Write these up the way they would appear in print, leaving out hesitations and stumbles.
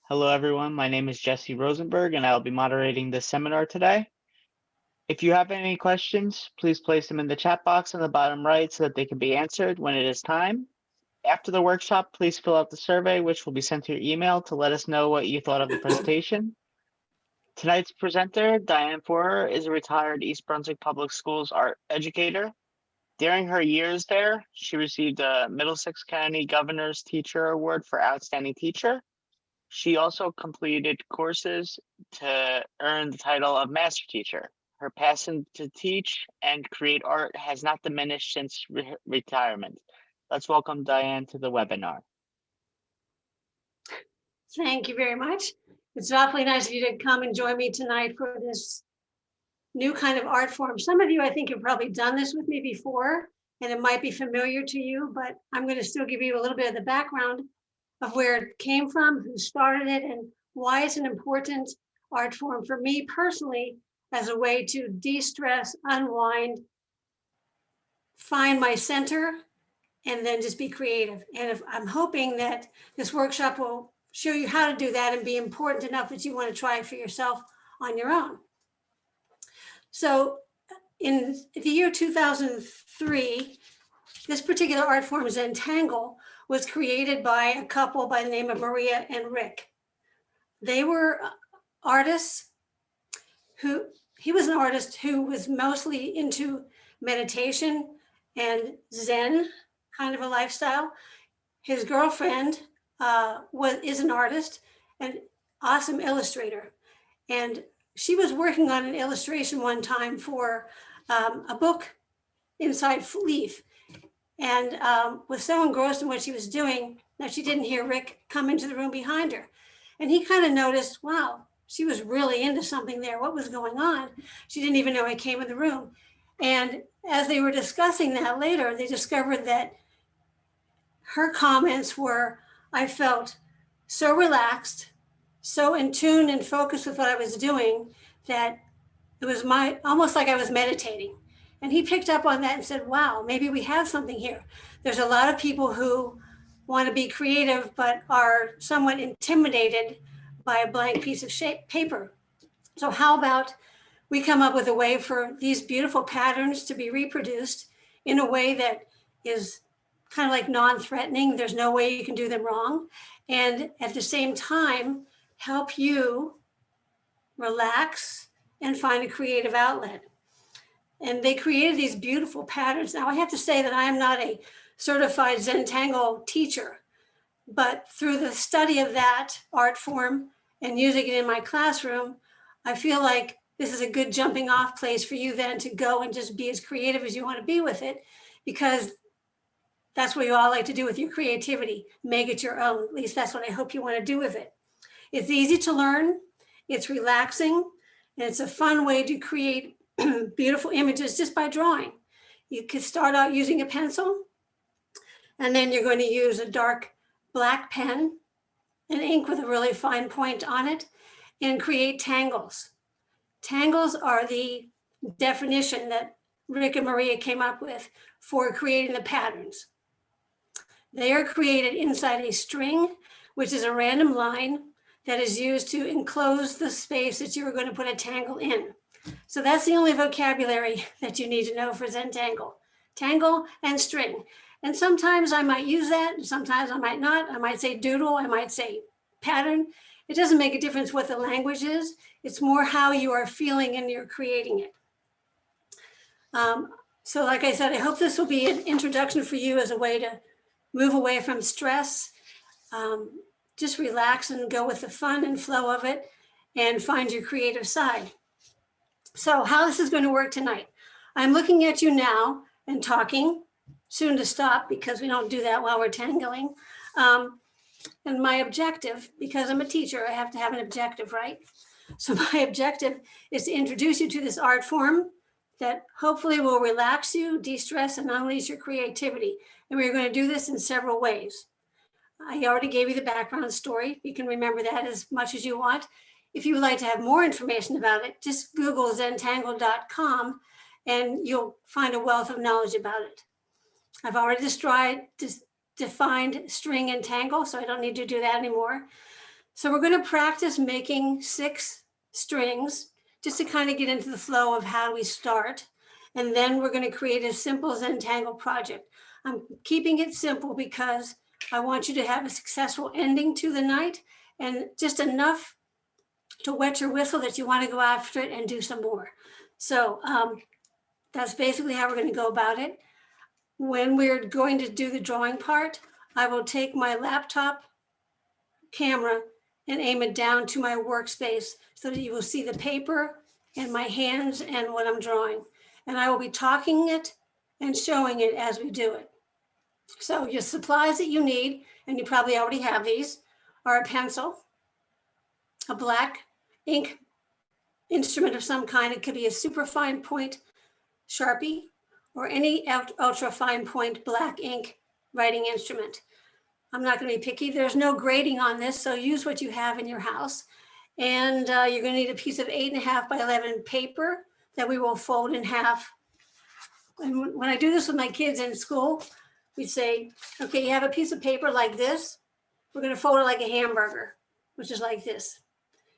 Hello everyone, my name is Jesse Rosenberg and I'll be moderating this seminar today. If you have any questions, please place them in the chat box on the bottom right so that they can be answered when it is time. After the workshop, please fill out the survey, which will be sent to your email to let us know what you thought of the presentation. Tonight's presenter, Diane Forer, is a retired East Brunswick Public Schools art educator. During her years there, she received a Middlesex County Governor's Teacher Award for Outstanding Teacher. She also completed courses to earn the title of Master Teacher. Her passion to teach and create art has not diminished since retirement. Let's welcome Diane to the webinar. Thank you very much. It's awfully nice of you to come and join me tonight for this new kind of art form. Some of you, I think, have probably done this with me before, and it might be familiar to you, but I'm going to still give you a little bit of the background of where it came from, who started it, and why it's an important art form for me personally as a way to de-stress, unwind, find my center, and then just be creative. And if I'm hoping that this workshop will show you how to do that and be important enough that you want to try it for yourself on your own. So in the year 2003, this particular art form, Zentangle, was created by a couple by the name of Maria and Rick. They were artists he was an artist who was mostly into meditation and Zen kind of a lifestyle. His girlfriend is an artist and awesome illustrator. And she was working on an illustration one time for a book inside Leaf, and was so engrossed in what she was doing that she didn't hear Rick come into the room behind her. And he kind of noticed, wow, she was really into something there. What was going on? She didn't even know I came in the room. And as they were discussing that later, they discovered that her comments were, I felt so relaxed, so in tune and focused with what I was doing that it was almost like I was meditating. And he picked up on that and said, wow, maybe we have something here. There's a lot of people who want to be creative, but are somewhat intimidated by a blank piece of paper. So how about we come up with a way for these beautiful patterns to be reproduced in a way that is kind of like non-threatening. There's no way you can do them wrong. And at the same time, help you relax and find a creative outlet. And they created these beautiful patterns. Now I have to say that I am not a certified Zentangle teacher, but through the study of that art form and using it in my classroom, I feel like this is a good jumping off place for you then to go and just be as creative as you want to be with it, because that's what you all like to do with your creativity, make it your own. At least that's what I hope you want to do with it. It's easy to learn, it's relaxing, and it's a fun way to create beautiful images just by drawing. You could start out using a pencil, and then you're going to use a dark black pen and ink with a really fine point on it and create tangles. Tangles are the definition that Rick and Maria came up with for creating the patterns. They are created inside a string, which is a random line that is used to enclose the space that you're going to put a tangle in. So that's the only vocabulary that you need to know for Zentangle. Tangle and string. And sometimes I might use that, and sometimes I might not. I might say doodle, I might say pattern. It doesn't make a difference what the language is. It's more how you are feeling and you're creating it. So like I said, I hope this will be an introduction for you as a way to move away from stress, just relax and go with the fun and flow of it and find your creative side. So how this is going to work tonight. I'm looking at you now and talking, soon to stop because we don't do that while we're tangling. And my objective, because I'm a teacher, I have to have an objective, right? So my objective is to introduce you to this art form that hopefully will relax you, de-stress, and unleash your creativity. And we're going to do this in several ways. I already gave you the background story. You can remember that as much as you want. If you would like to have more information about it, just Google zentangle.com and you'll find a wealth of knowledge about it. I've already defined string and tangle, so I don't need to do that anymore. So we're going to practice making 6 strings just to kind of get into the flow of how we start. And then we're going to create a simple Zentangle project. I'm keeping it simple because I want you to have a successful ending to the night and just enough to wet your whistle that you want to go after it and do some more. So that's basically how we're going to go about it. When we're going to do the drawing part, I will take my laptop camera and aim it down to my workspace so that you will see the paper and my hands and what I'm drawing. And I will be talking it and showing it as we do it. So your supplies that you need, and you probably already have these, are a pencil, a black ink instrument of some kind. It could be a super fine point Sharpie or any ultra fine point black ink writing instrument. I'm not going to be picky. There's no grading on this, so use what you have in your house. And you're going to need a piece of 8.5 by 11 paper that we will fold in half. And when I do this with my kids in school, we say, okay, you have a piece of paper like this. We're going to fold it like a hamburger, which is like this.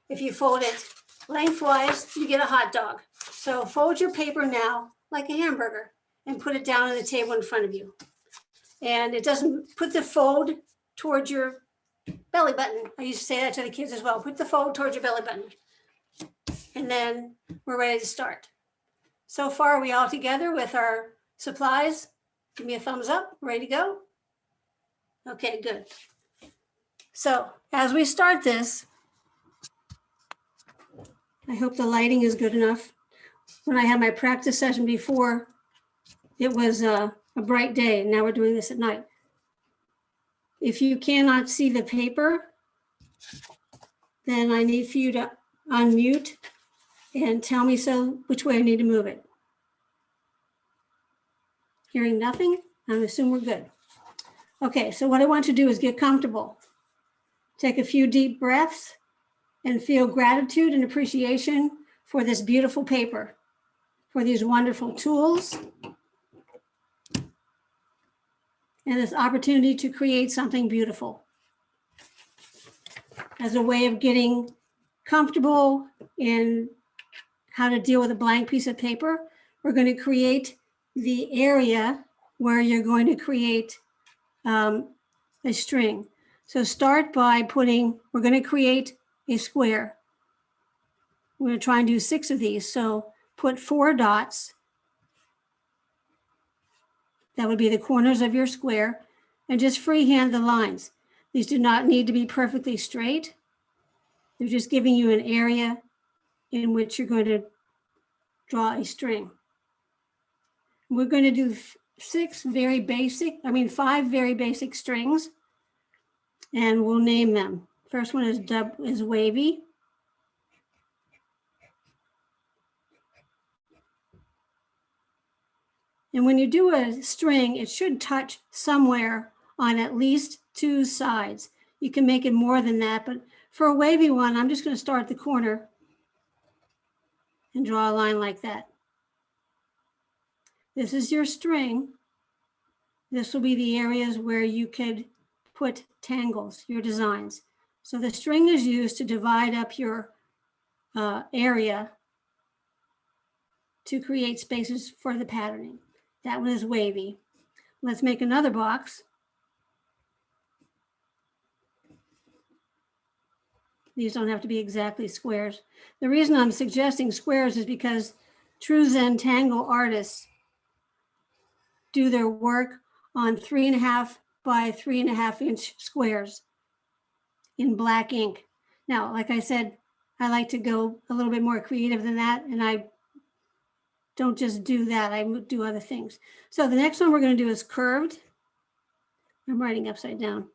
If you fold it lengthwise, you get a hot dog. So fold your paper now like a hamburger and put it down on the table in front of you. And it doesn't put the fold towards your belly button. I used to say that to the kids as well. Put the fold towards your belly button. And then we're ready to start. So far, are we all together with our supplies? Give me a thumbs up. Ready to go? Okay, good. So as we start this, I hope the lighting is good enough. When I had my practice session before, it was a bright day, and now we're doing this at night. If you cannot see the paper, then I need for you to unmute and tell me which way I need to move it. Hearing nothing, I'm assuming we're good. Okay, so what I want you to do is get comfortable. Take a few deep breaths and feel gratitude and appreciation for this beautiful paper, for these wonderful tools, and this opportunity to create something beautiful. As a way of getting comfortable in how to deal with a blank piece of paper, we're going to create the area where you're going to create a string. So start by we're going to create a square. We're going to try and do 6 of these. So put 4 dots. That would be the corners of your square, and just freehand the lines. These do not need to be perfectly straight. They're just giving you an area in which you're going to draw a string. We're going to do 5 very basic strings, and we'll name them. First one is wavy. And when you do a string, it should touch somewhere on at least 2 sides. You can make it more than that, but for a wavy one, I'm just going to start at the corner and draw a line like that. This is your string. This will be the areas where you could put tangles, your designs. So the string is used to divide up your area to create spaces for the patterning. That one is wavy. Let's make another box. These don't have to be exactly squares. The reason I'm suggesting squares is because true Zentangle artists do their work on 3.5 by 3.5 inch squares in black ink. Now, like I said, I like to go a little bit more creative than that, and I don't just do that, I do other things. So the next one we're going to do is curved. I'm writing upside down.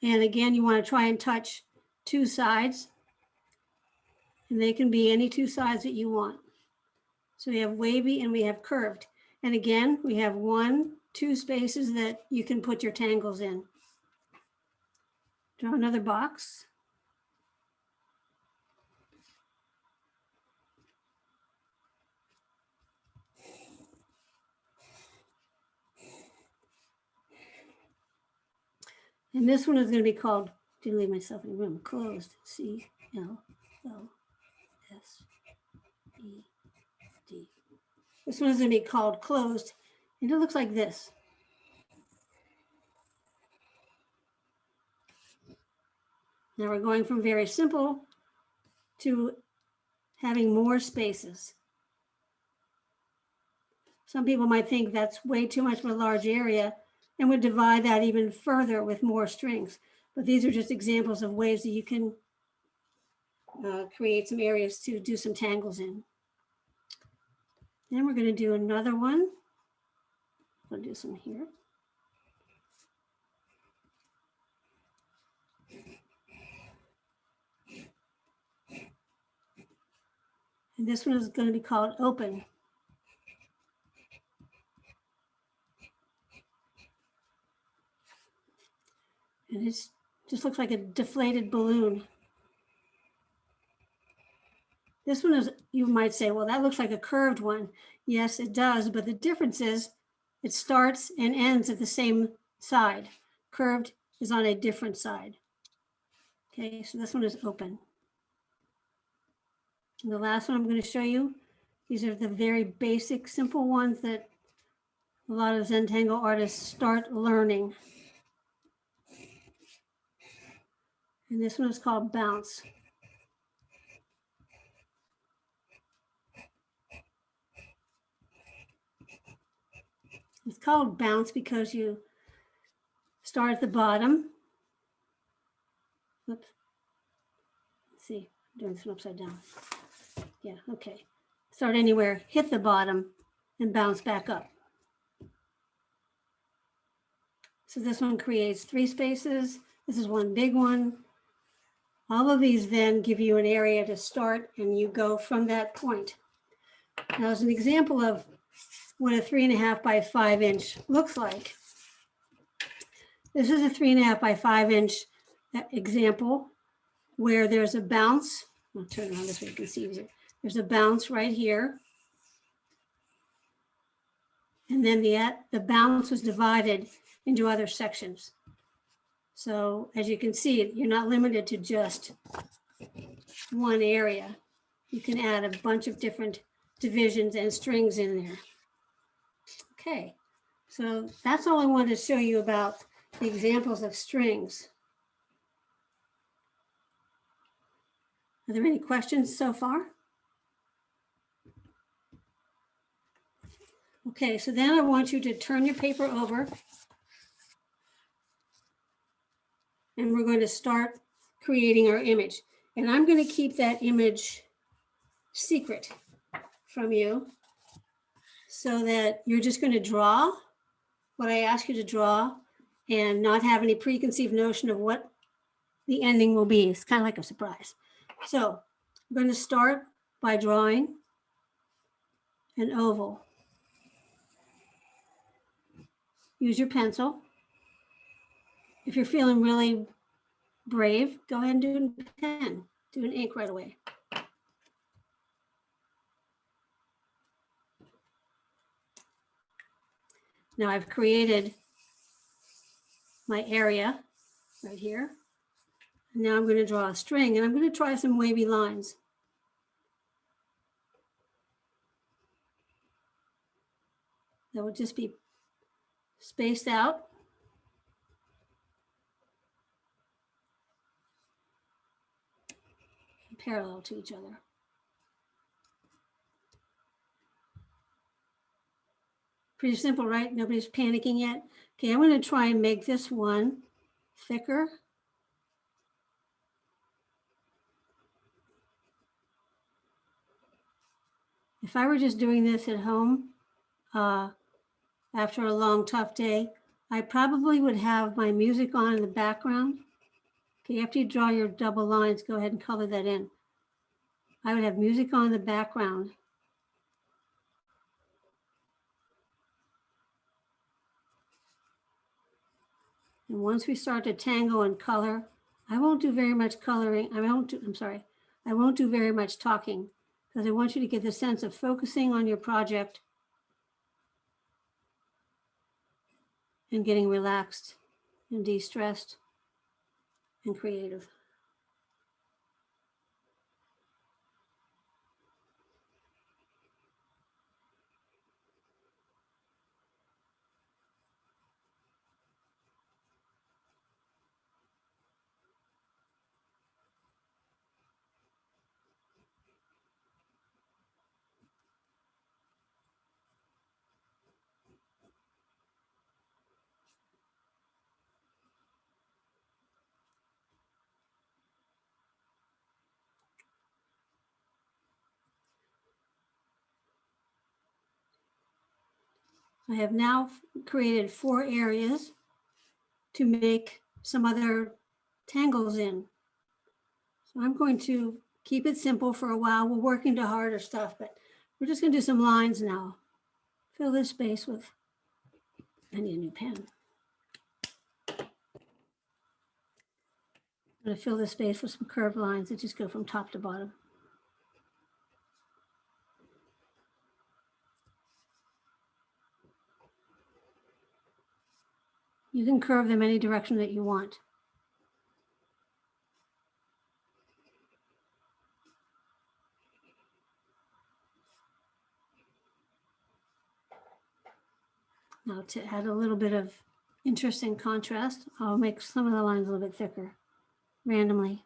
And again, you want to try and touch 2 sides, and they can be any 2 sides that you want. So we have wavy and we have curved. And again, we have 1, 2 spaces that you can put your tangles in. Draw another box. And this one is going to be called, didn't leave myself any room, closed, C-L-O-S-E-D. This one is going to be called closed, and it looks like this. Now we're going from very simple to having more spaces. Some people might think that's way too much of a large area and would divide that even further with more strings. But these are just examples of ways that you can create some areas to do some tangles in. Then we're going to do another one. I'll do some here. And this one is going to be called open. And it just looks like a deflated balloon. This one is, you might say, well, that looks like a curved one. Yes, it does, but the difference is it starts and ends at the same side. Curved is on a different side. Okay, so this one is open. And the last one I'm going to show you, these are the very basic, simple ones that a lot of Zentangle artists start learning. And this one is called bounce. It's called bounce because you start at the bottom. Oops. Let's see, I'm doing this one upside down. Yeah, okay. Start anywhere, hit the bottom, and bounce back up. So this one creates 3 spaces. This is one big one. All of these then give you an area to start, and you go from that point. Now, as an example of what a 3.5 by 5 inch looks like, this is a 3.5 by 5 inch example where there's a bounce. I'll turn it on this way you can see easier. There's a bounce right here. And then the bounce was divided into other sections. So as you can see, you're not limited to just one area. You can add a bunch of different divisions and strings in there. Okay, so that's all I wanted to show you about the examples of strings. Are there any questions so far? Okay, so then I want you to turn your paper over, and we're going to start creating our image. And I'm going to keep that image secret from you so that you're just going to draw what I ask you to draw and not have any preconceived notion of what the ending will be. It's kind of like a surprise. So I'm going to start by drawing an oval. Use your pencil. If you're feeling really brave, go ahead and do a pen. Do an ink right away. Now I've created my area right here. And now I'm going to draw a string, and I'm going to try some wavy lines. That would just be spaced out. And parallel to each other. Pretty simple, right? Nobody's panicking yet. Okay, I'm going to try and make this one thicker. If I were just doing this at home after a long, tough day, I probably would have my music on in the background. Okay, after you draw your double lines, go ahead and color that in. I would have music on in the background. And once we start to tangle and color, I won't do very much coloring. I won't do very much talking because I want you to get the sense of focusing on your project and getting relaxed and de-stressed. and creative. I have now created 4 areas to make some other tangles in. So I'm going to keep it simple for a while. We'll work into harder stuff, but we're just going to do some lines now. Fill this space with, I need a new pen. I'm going to fill this space with some curved lines that just go from top to bottom. You can curve them any direction that you want. Now to add a little bit of interesting contrast, I'll make some of the lines a little bit thicker randomly.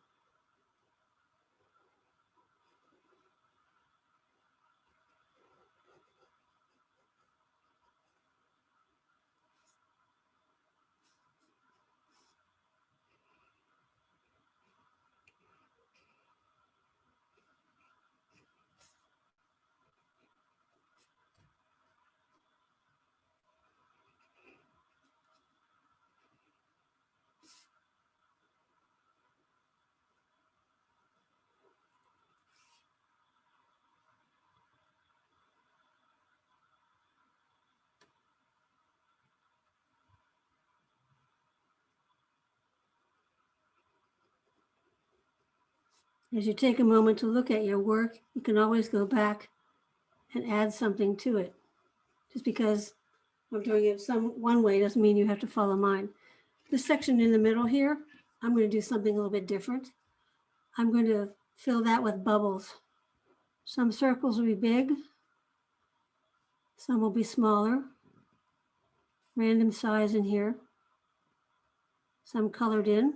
As you take a moment to look at your work, you can always go back and add something to it. Just because I'm doing it one way doesn't mean you have to follow mine. This section in the middle here, I'm going to do something a little bit different. I'm going to fill that with bubbles. Some circles will be big, some will be smaller, random size in here, some colored in.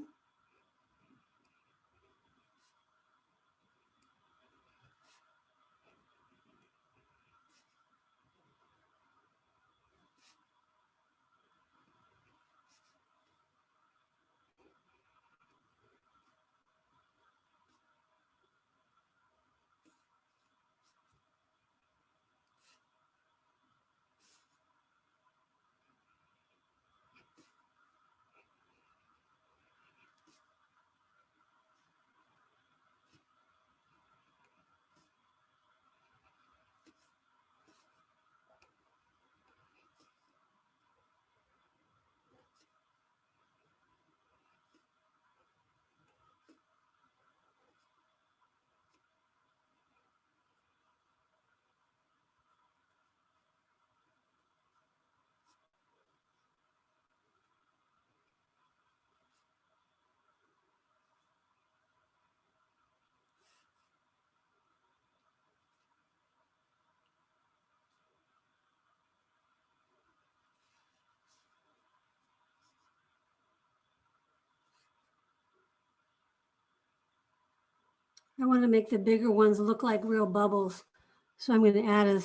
I want to make the bigger ones look like real bubbles. So I'm going to add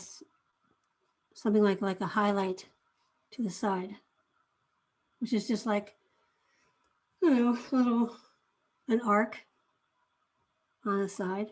something like a highlight to the side, which is just like, I don't know, an arc on the side.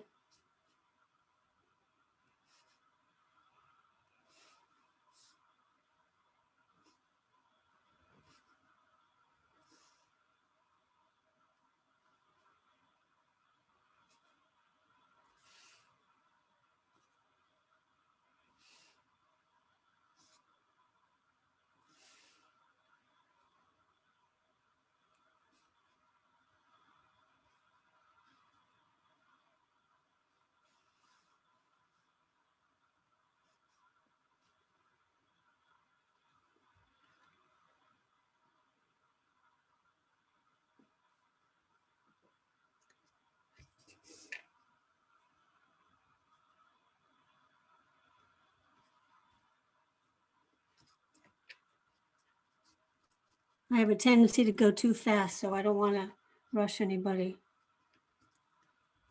I have a tendency to go too fast, so I don't want to rush anybody.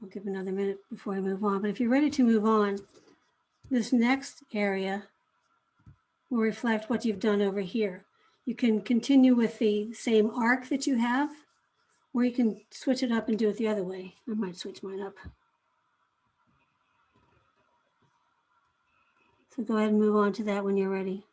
I'll give another minute before I move on. But if you're ready to move on, this next area will reflect what you've done over here. You can continue with the same arc that you have, or you can switch it up and do it the other way. I might switch mine up. So go ahead and move on to that when you're ready.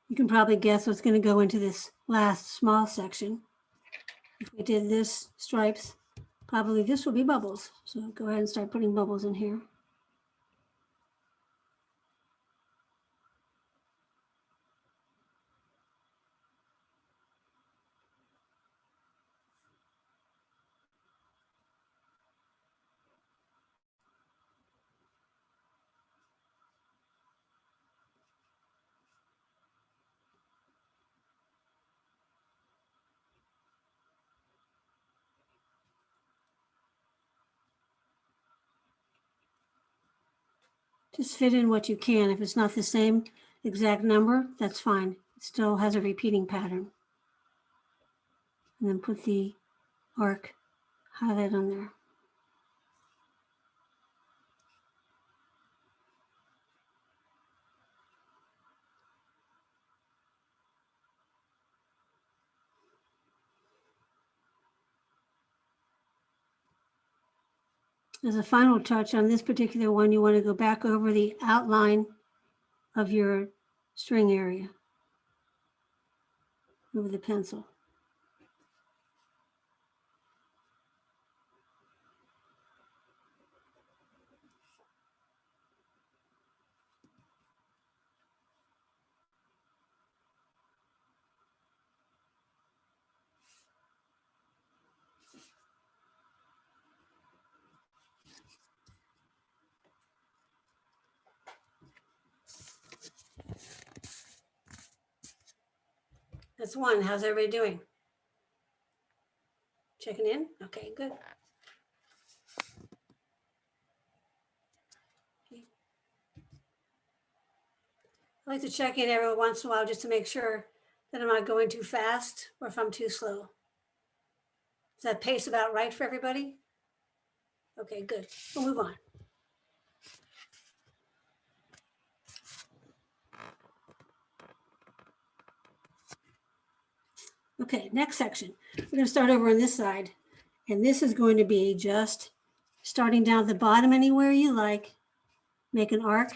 You can probably guess what's going to go into this last small section. If we did this stripes, probably this will be bubbles. So go ahead and start putting bubbles in here. Just fit in what you can. If it's not the same exact number, that's fine. It still has a repeating pattern. And then put the arc highlight on there. As a final touch on this particular one, you want to go back over the outline of your string area over the pencil. That's one. How's everybody doing? Checking in? Okay, good. Okay. I like to check in every once in a while just to make sure that I'm not going too fast or if I'm too slow. Is that pace about right for everybody? Okay, good. We'll move on. Okay, next section. We're going to start over on this side. And this is going to be just starting down at the bottom anywhere you like. Make an arc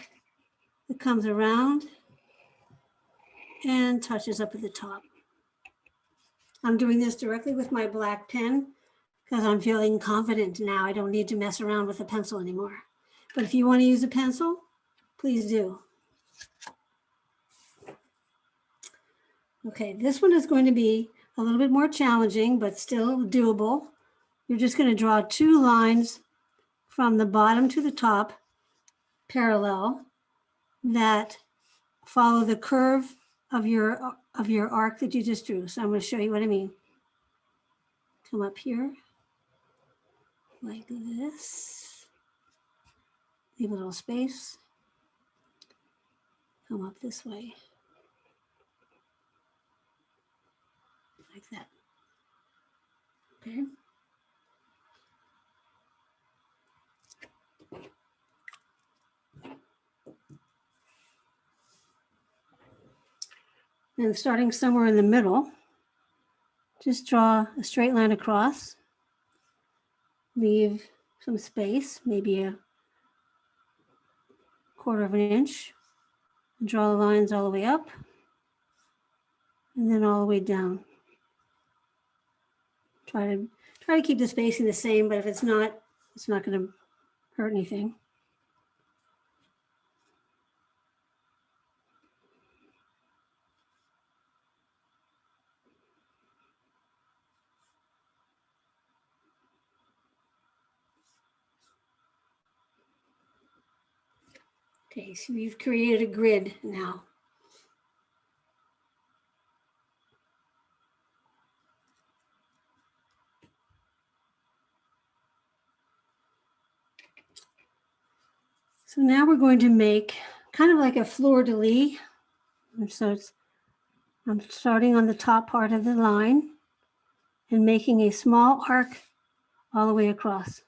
that comes around and touches up at the top. I'm doing this directly with my black pen because I'm feeling confident now. I don't need to mess around with a pencil anymore. But if you want to use a pencil, please do. Okay, this one is going to be a little bit more challenging, but still doable. You're just going to draw 2 lines from the bottom to the top, parallel, that follow the curve of your arc that you just drew. So I'm going to show you what I mean. Come up here like this. Leave a little space. Come up this way. Like that. Okay. And starting somewhere in the middle, just draw a straight line across. Leave some space, maybe a 1/4 of an inch. And draw the lines all the way up and then all the way down. Try to keep the spacing the same, but if it's not going to hurt anything. Okay, so you've created a grid now. So now we're going to make kind of like a fleur-de-lis. So I'm starting on the top part of the line and making a small arc all the way across.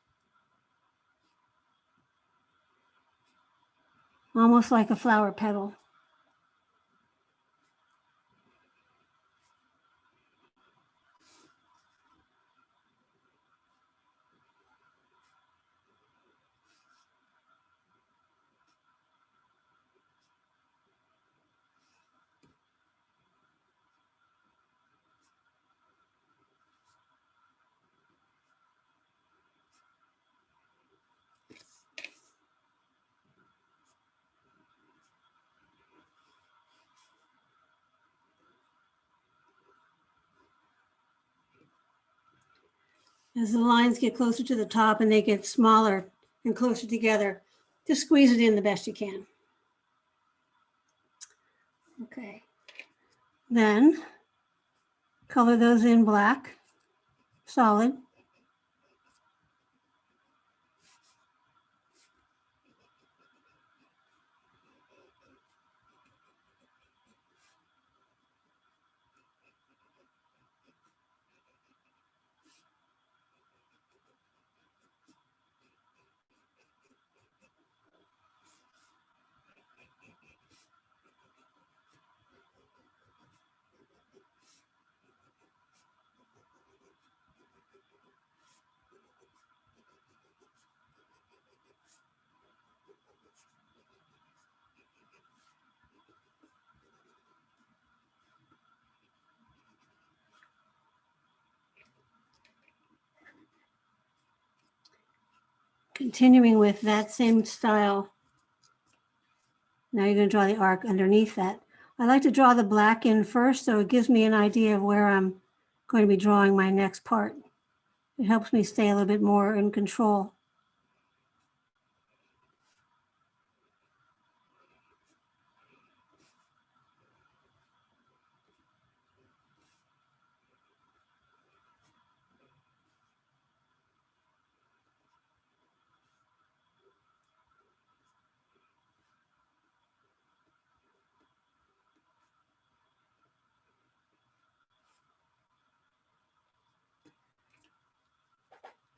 Almost like a flower petal. As the lines get closer to the top and they get smaller and closer together, just squeeze it in the best you can. Okay. Then color those in black, solid. Continuing with that same style, now you're going to draw the arc underneath that. I like to draw the black in first, so it gives me an idea of where I'm going to be drawing my next part. It helps me stay a little bit more in control.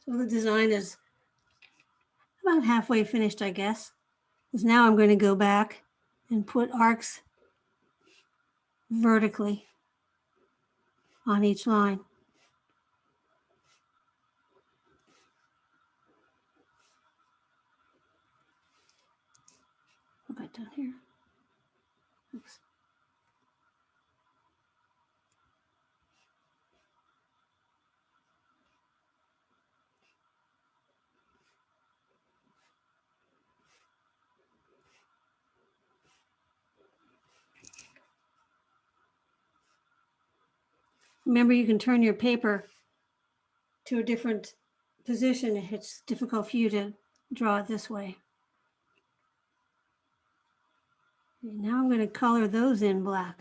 So the design is about halfway finished, I guess. Because now I'm going to go back and put arcs vertically on each line. Go back down here. Oops. Remember, you can turn your paper to a different position if it's difficult for you to draw it this way. And now I'm going to color those in black.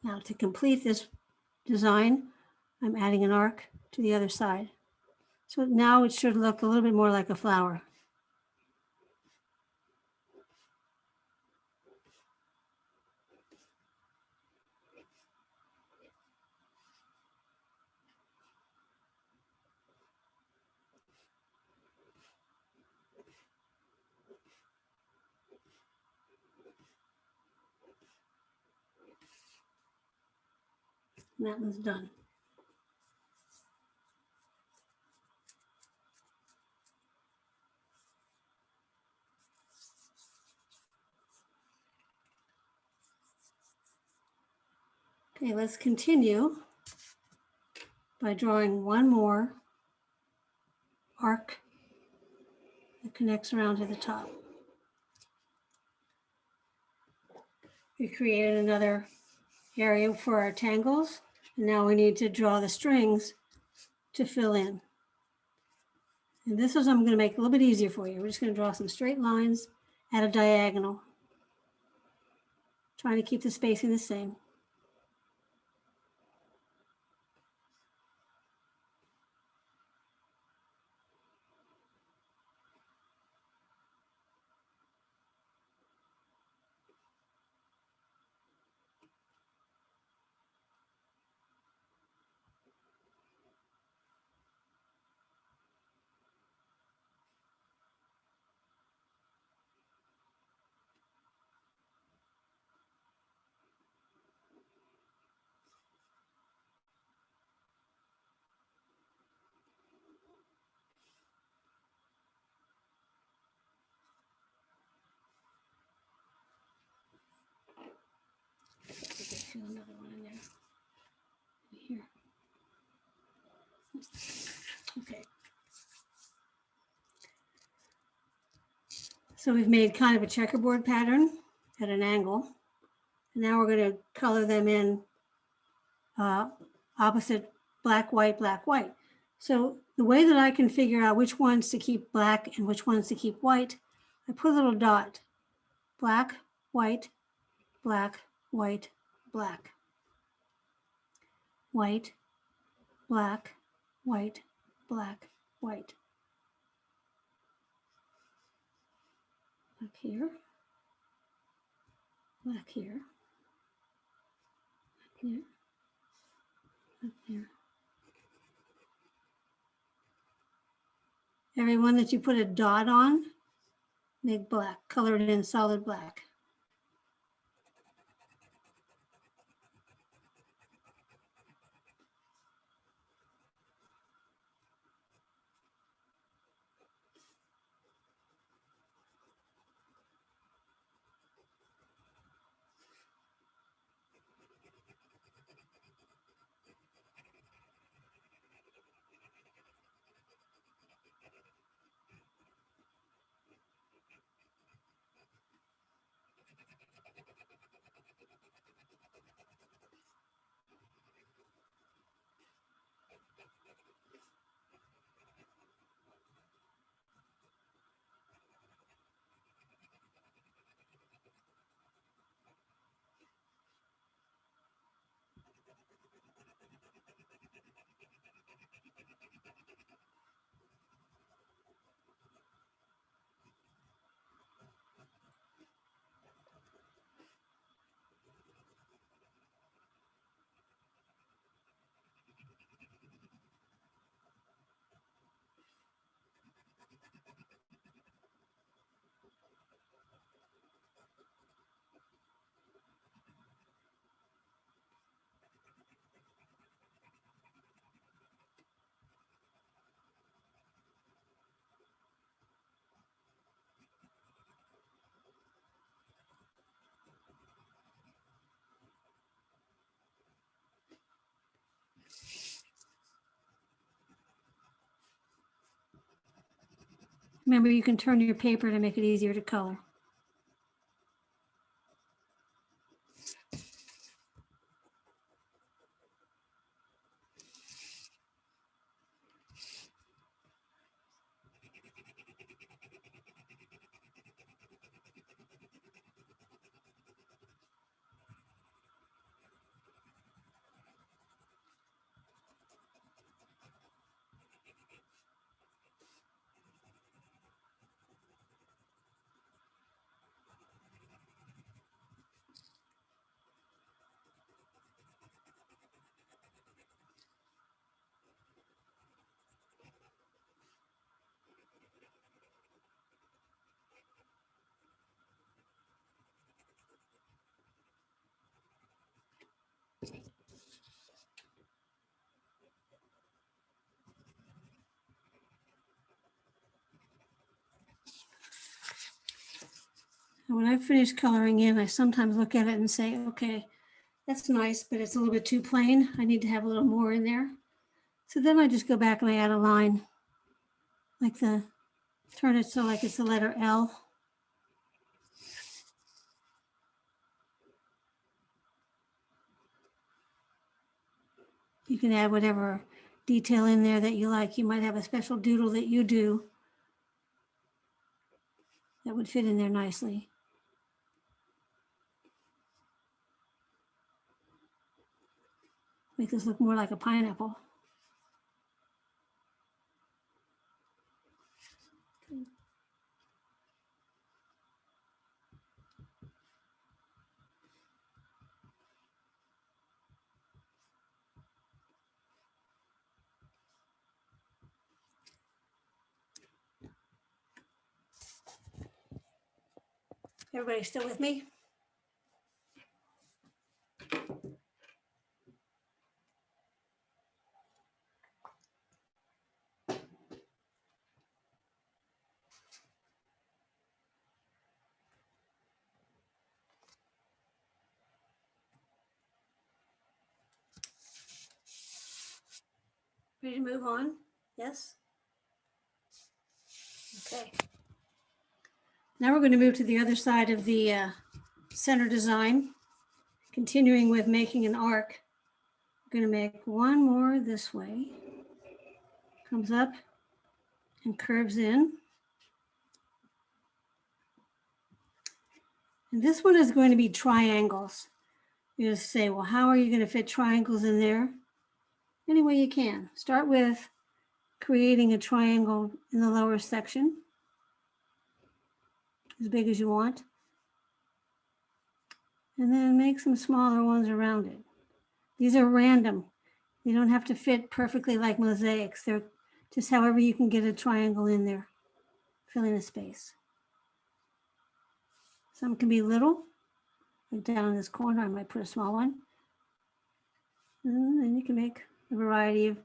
Now to complete this design, I'm adding an arc to the other side. So now it should look a little bit more like a flower. And that one's done. Okay, let's continue by drawing one more arc that connects around to the top. We created another area for our tangles, and now we need to draw the strings to fill in. And this is, I'm going to make it a little bit easier for you. We're just going to draw some straight lines at a diagonal, trying to keep the spacing the same. Fill another one in there. Here. Okay. So we've made kind of a checkerboard pattern at an angle. And now we're going to color them in opposite black, white, black, white. So the way that I can figure out which ones to keep black and which ones to keep white, I put a little dot. Black, white, black, white, black. White, black, white, black, white. Black here, black here, black here, black here. Every one that you put a dot on, make black, color it in solid black. Remember, you can turn your paper to make it easier to color. And when I finish coloring in, I sometimes look at it and say, okay, that's nice, but it's a little bit too plain. I need to have a little more in there. So then I just go back and I add a line, like turn it so like it's the letter L. You can add whatever detail in there that you like. You might have a special doodle that you do that would fit in there nicely. Make this look more like a pineapple. Everybody still with me? Ready to move on? Yes? Okay. Now we're going to move to the other side of the center design, continuing with making an arc. I'm going to make one more this way. Comes up and curves in. And this one is going to be triangles. You just say, well, how are you going to fit triangles in there? Any way you can. Start with creating a triangle in the lower section, as big as you want. And then make some smaller ones around it. These are random. They don't have to fit perfectly like mosaics. They're just however you can get a triangle in there, filling the space. Some can be little, like down in this corner, I might put a small one. And then you can make a variety of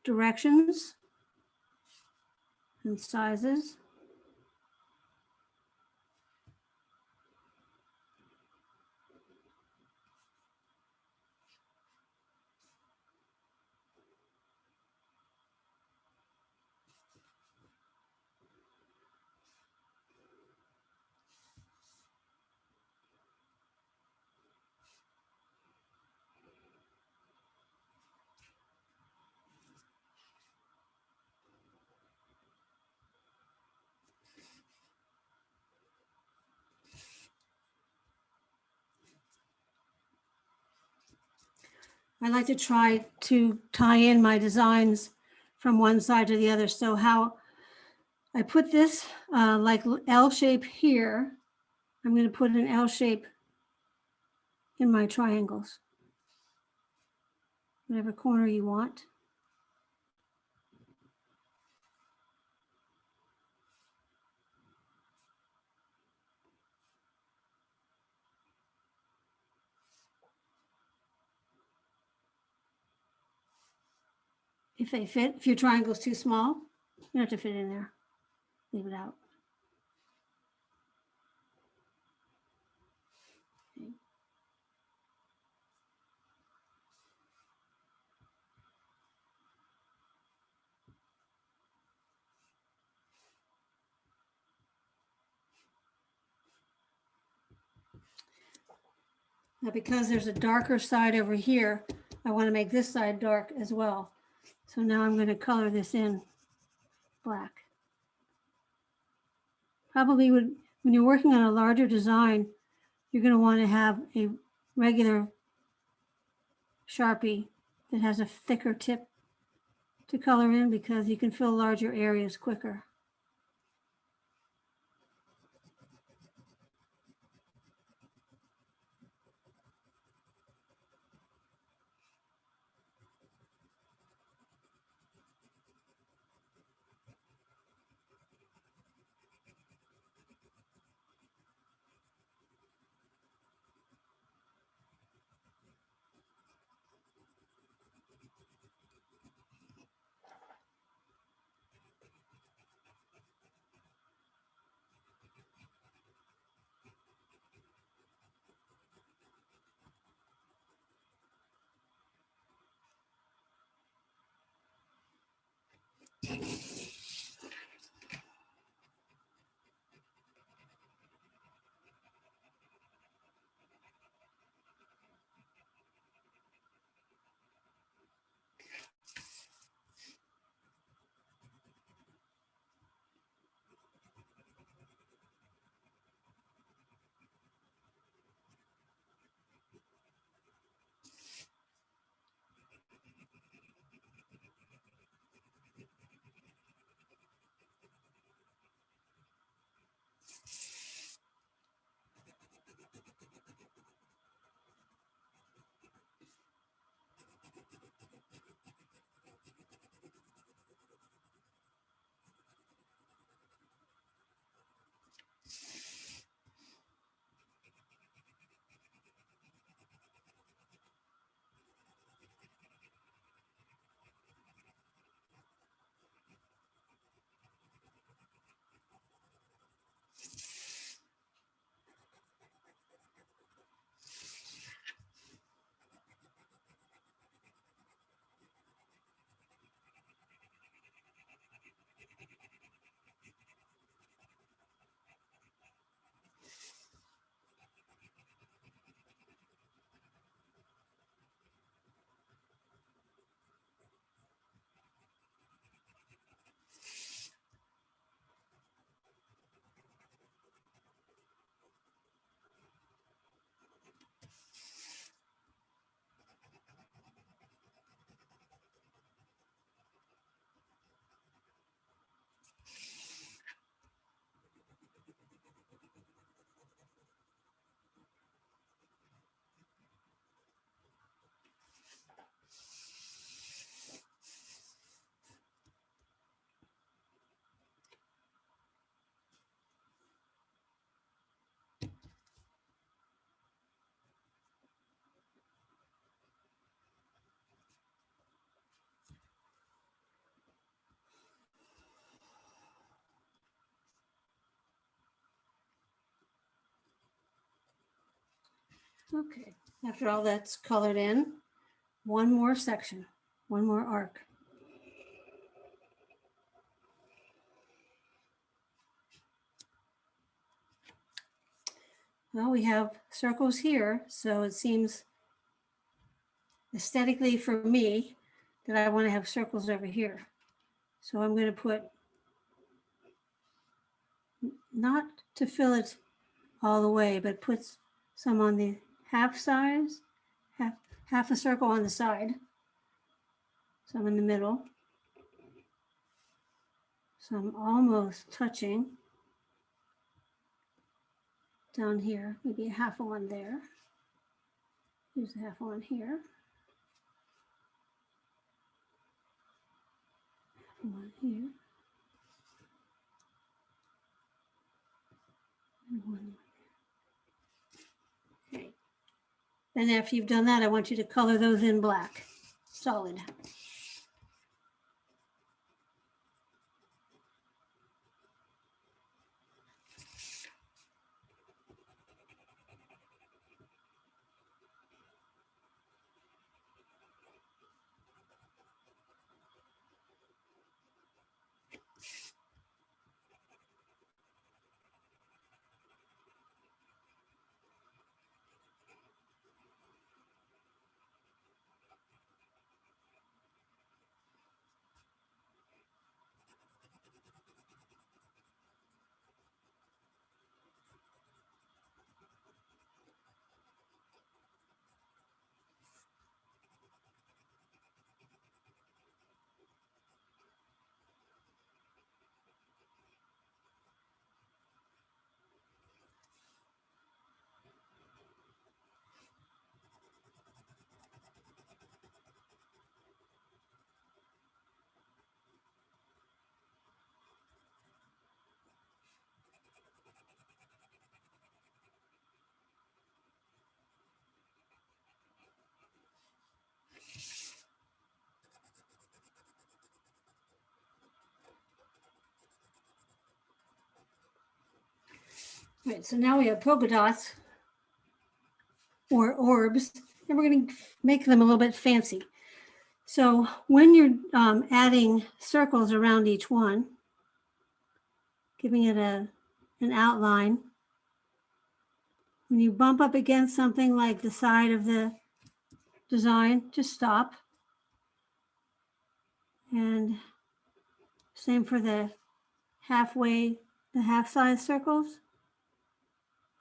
directions and sizes. I like to try to tie in my designs from one side to the other. So how I put this like L shape here, I'm going to put an L shape in my triangles, whatever corner you want. If they fit, if your triangle's too small, you don't have to fit in there. Leave it out. Okay. Now, because there's a darker side over here, I want to make this side dark as well. So now I'm going to color this in black. Probably when you're working on a larger design, you're going to want to have a regular Sharpie that has a thicker tip to color in because you can fill larger areas quicker. Okay, after all that's colored in, one more section, one more arc. Well, we have circles here, so it seems aesthetically for me that I want to have circles over here. So I'm going to put, not to fill it all the way, but put some on the half size, half a circle on the side, some in the middle, some almost touching down here, maybe a half of one there. Here's a half one here. One here. And one. Okay. Then after you've done that, I want you to color those in black, solid. All right, so now we have polka dots or orbs, and we're going to make them a little bit fancy. So when you're adding circles around each one, giving it an outline, when you bump up against something like the side of the design, just stop. And same for the halfway, the half size circles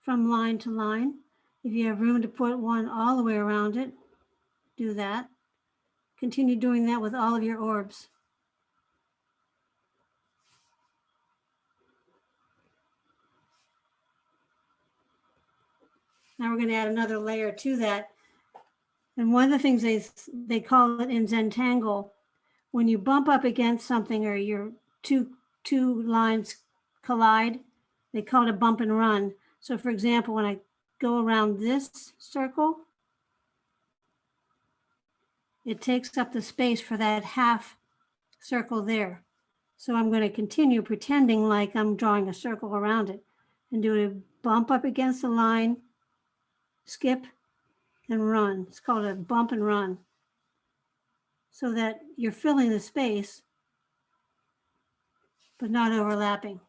from line to line. If you have room to put one all the way around it, do that. Continue doing that with all of your orbs. Now we're going to add another layer to that. And one of the things they call it in Zentangle, when you bump up against something or your two lines collide, they call it a bump and run. So for example, when I go around this circle, it takes up the space for that half circle there. So I'm going to continue pretending like I'm drawing a circle around it and do a bump up against the line, skip, and run. It's called a bump and run, so that you're filling the space, but not overlapping.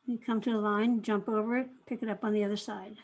You come to the line, jump over it, pick it up on the other side.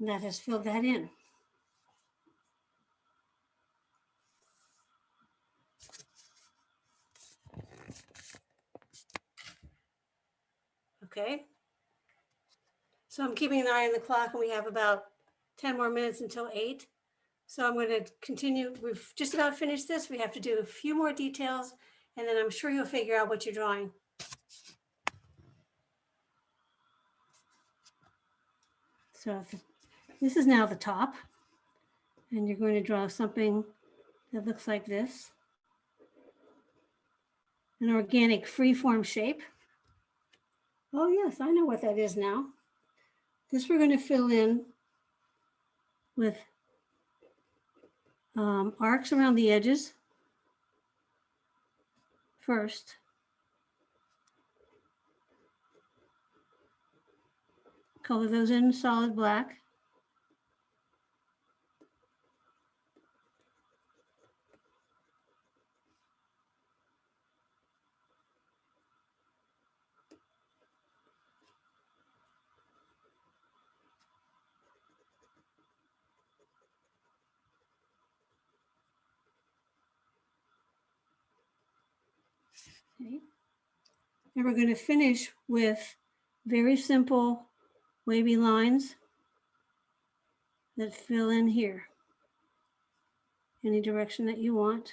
And that has filled that in. Okay. So I'm keeping an eye on the clock, and we have about 10 more minutes until 8. So I'm going to continue. We've just about finished this. We have to do a few more details, and then I'm sure you'll figure out what you're drawing. So this is now the top, and you're going to draw something that looks like this. An organic freeform shape. Oh yes, I know what that is now. This we're going to fill in with arcs around the edges first. Color those in solid black. Okay. And we're going to finish with very simple wavy lines that fill in here, any direction that you want.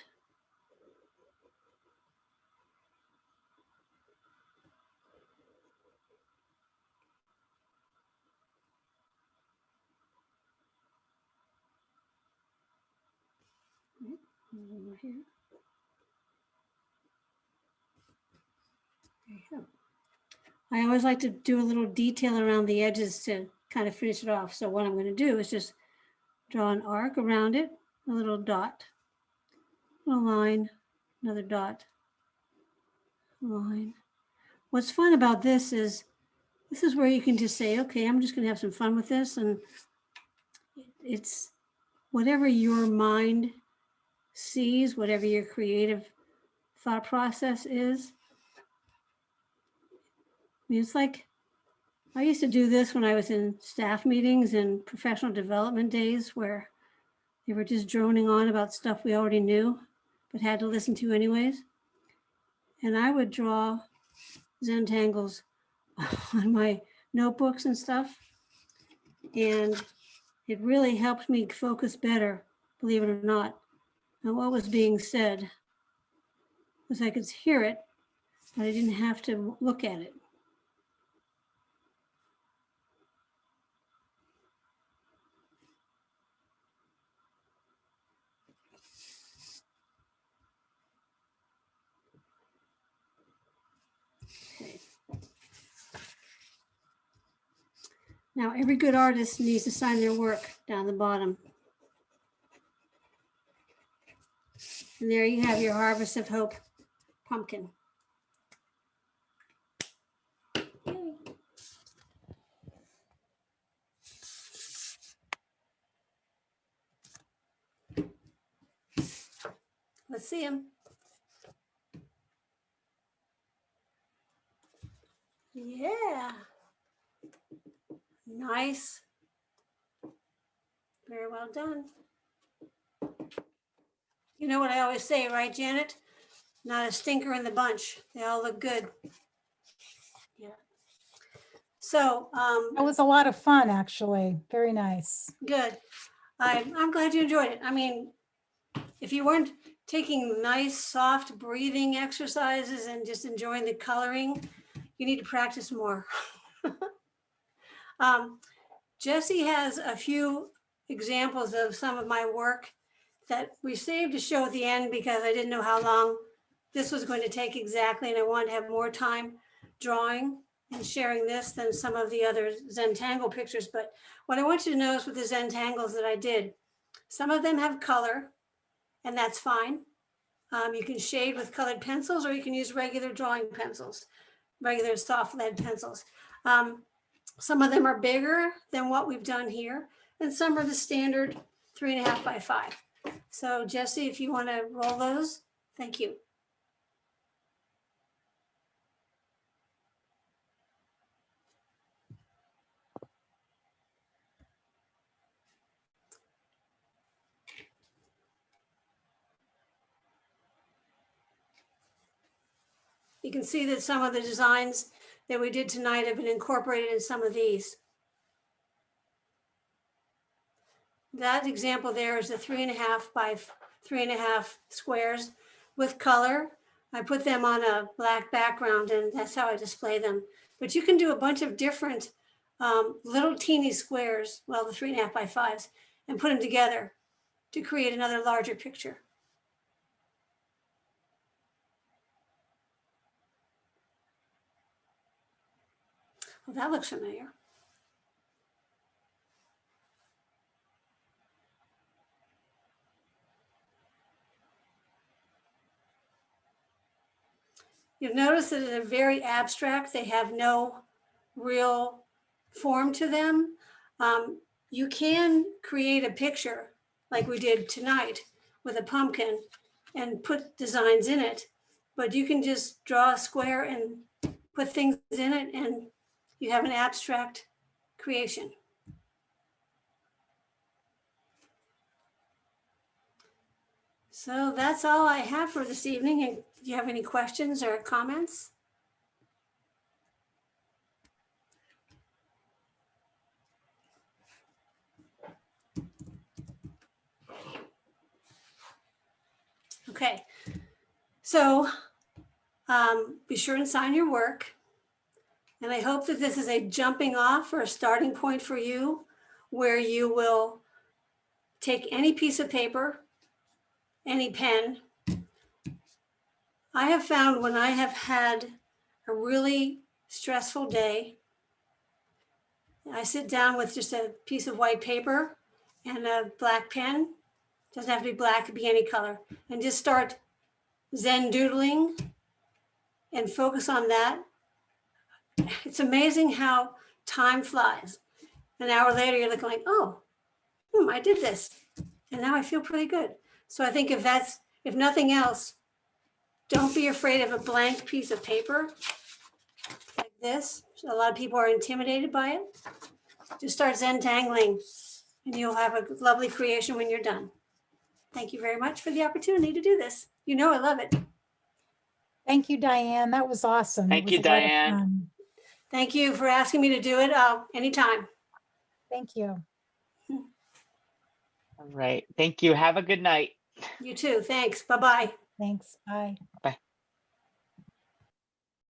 Over here. There you go. I always like to do a little detail around the edges to kind of finish it off. So what I'm going to do is just draw an arc around it, a little dot, a line, another dot, a line. What's fun about this is where you can just say, okay, I'm just going to have some fun with this. And it's whatever your mind sees, whatever your creative thought process is. I mean, it's like, I used to do this when I was in staff meetings and professional development days where they were just droning on about stuff we already knew, but had to listen to anyways. And I would draw Zentangles on my notebooks and stuff. And it really helped me focus better, believe it or not, on what was being said. Because I could hear it, but I didn't have to look at it. Okay. Now, every good artist needs to sign their work down the bottom. And there you have your Harvest of Hope pumpkin. Yay. Let's see him. Yeah. Nice. Very well done. You know what I always say, right, Janet? Not a stinker in the bunch. They all look good. Yeah. So That was a lot of fun, actually. Very nice. good. I'm glad you enjoyed it. I mean, if you weren't taking nice, soft breathing exercises and just enjoying the coloring, you need to practice more. Jessie has a few examples of some of my work that we saved to show at the end because I didn't know how long this was going to take exactly, and I wanted to have more time drawing and sharing this than some of the other Zentangle pictures. But what I want you to notice with the Zentangles that I did, some of them have color, and that's fine. You can shade with colored pencils, or you can use regular drawing pencils, regular soft lead pencils. Some of them are bigger than what we've done here, and some are the standard 3.5 by 5. So Jessie, if you want to roll those, thank you. You can see that some of the designs that we did tonight have been incorporated in some of these. That example there is a 3.5 by 3.5 squares with color. I put them on a black background and that's how I display them. But you can do a bunch of different little teeny squares, well, the 3.5 by 5s, and put them together to create another larger picture. Well, that looks familiar. You'll notice that they're very abstract. They have no real form to them. You can create a picture like we did tonight with a pumpkin and put designs in it, but you can just draw a square and put things in it and you have an abstract creation. So that's all I have for this evening. And do you have any questions or comments? Okay, so be sure and sign your work. And I hope that this is a jumping off or a starting point for you where you will take any piece of paper, any pen. I have found when I have had a really stressful day, I sit down with just a piece of white paper and a black pen. Doesn't have to be black, it could be any color, and just start Zen doodling and focus on that. It's amazing how time flies. An hour later, you're looking like, oh, I did this. And now I feel pretty good. So I think if nothing else, don't be afraid of a blank piece of paper like this. A lot of people are intimidated by it. Just start Zentangling and you'll have a lovely creation when you're done. Thank you very much for the opportunity to do this. You know I love it. Thank you, Diane. That was awesome. It Thank was you, a lot of Diane. fun. Thank you for asking me to do it anytime. Thank you. All right. Thank you. Have a good night. You too. Thanks. Bye-bye. Thanks. Bye. Bye.